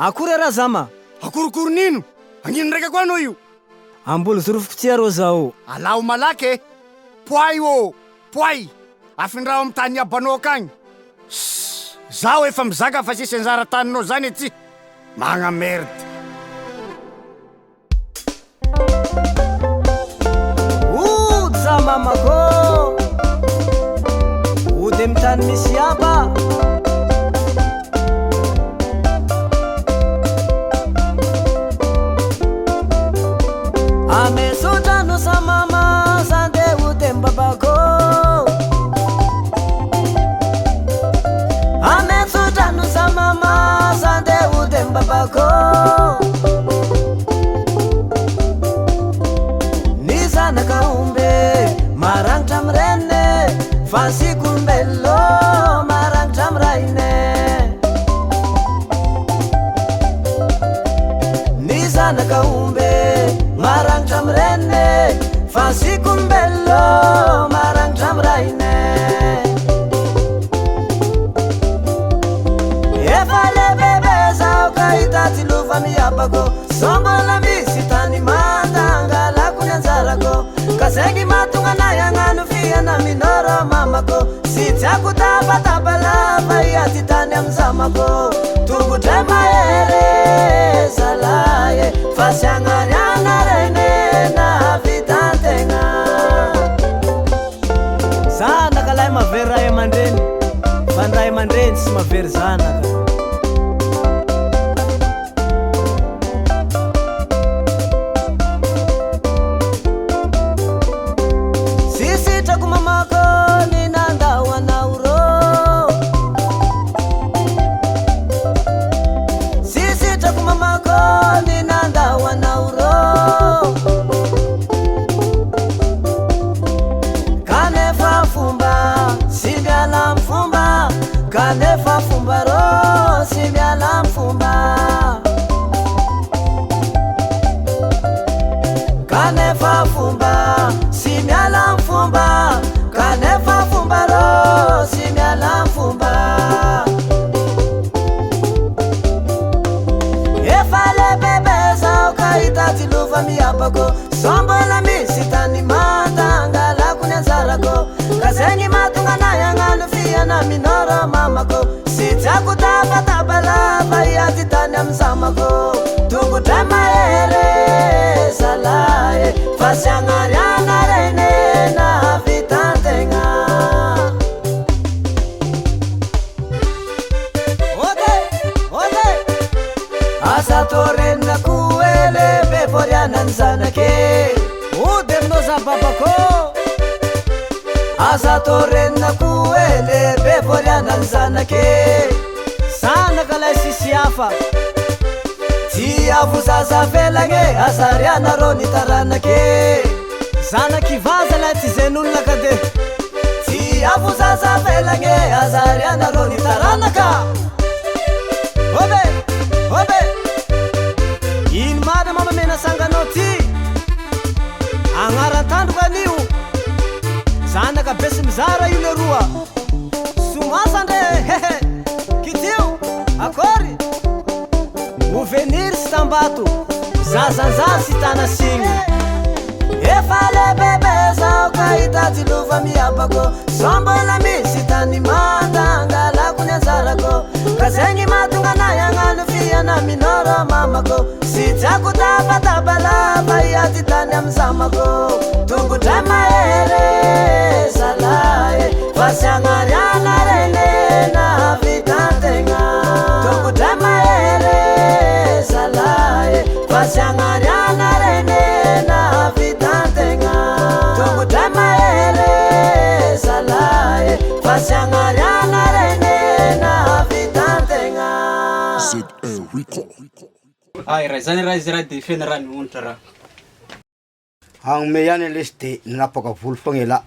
Akory raha zama? Akorokoro nino? Agnino ndraiky koa anao io? Amboly zorofotsia rô zao. Alao malaky e. Poay ô, poay. Afindraho amin'ny tany abanao akagny. Zaho efa mizaka fa sisy anjara taninao zany ety. Magnamerde. Ody za mamako. Ody amin'ny tany misy aba. Amesotrano sa mama sande ute mbabako. Amesotrano sa mama sande ute mbabako. Nisana kaumbe marang chamrene fasi kumbello marang chamraine. Nisana kaumbe marang chamrene fasi kumbello marang chamraine. Efale bebe sao kaitati luva miapago sombola misi tani mandanga la kunyanzarako kasengi matunga na yanganu fia na minoro mamako sitiaku tapa tapa lava yati tani amzamako tungu tema ere salaye fasyanganyanga rene na vitantenga sana kalay mavera ya mandreni vandray mandreni si mavery zanaka. Sisitraku mamako ninandawanao. Sisitraku mamako ninandawanao. Kanefa fumba simiala mfumba. Kanefa fumba ro simiala mfumba. Kanefa fumba simiala mfumba. Kanefa fumba ro simiala mfumba. Efale bebe sao kaitati luva miapago sombola misi tani matanga la kunyanzarako kasengi matunga na yanganu fia na minoro mamako sitiaku tapa tapa lava yati tani amzamako tungu tema ere salaye fasyangariana rene na vitantenga. Asa torena kuele beforiana nzanake udemno za babako. Asa torena kuele beforiana nzanake sana kalay sisiafa tiavu zaza velange asariana roni taranake zanaki vaza la tizenulna kade tiavu zaza velange asariana roni taranaka. Obe obe in mada mama mena sangano ti angarantandro kanio zanaka besi mizara io le roa sumasandre hehe kitio akory uvenir sy tambato zazanza sy tana signy. Efale bebe sao kaitati luva miapago sombola misi tani mandanga la kunyanzarako kasengi matunga na yanganu fia na minoro mamako sitiaku tapa tapa lava yati tani amzamako tungu tema ere salaye fasyangariana rene na vitantenga. Tungu tema ere salaye fasyangariana rene na vitantenga. Tungu tema ere salaye fasyangariana rene na vitantenga. Ay raha zany raha izy raha de fianarany onatra raha. Agnome ihany lesy de napaka volo foagna ela.